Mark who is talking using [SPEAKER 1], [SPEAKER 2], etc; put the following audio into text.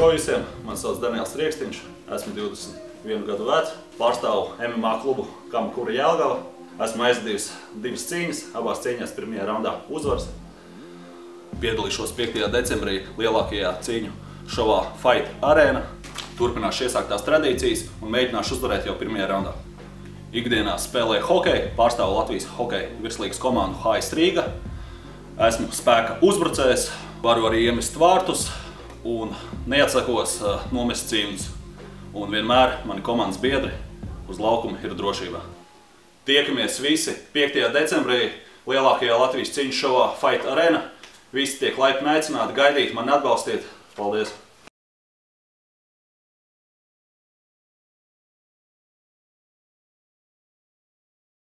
[SPEAKER 1] Čau visiem! Mani sauc Daniels Riekstiņš, esmu 21 gadu vecs, pārstāvu MMA klubu Kamakura Jelgava. Esmu aizvadījis 2 cīņas, abās cīņās pirmajā raundā uzvaras. Piedalīšos 5. decembrī lielākajā cīņu šovā Fight Arena. Turpināšu iesāktās tradīcijas un mēģināšu uzvarēt jau pirmajā raundā. Ikdienā spēlēju hokeju, pārstāvu Latvijas hokeja virslīgas komandu HS Rīga. Esmu spēka uzbrucējs, varu arī iemest vārtus un neatsakos nomest cīņus. Un vienmēr mani komandas biedri uz laukuma ir drošībā. Tiekamies visi 5. decembrī lielākajā Latvijas cīņu šovā Fight Arena. Visi tiek laipni aicināti, gaidīt mani atbalstiet. Paldies!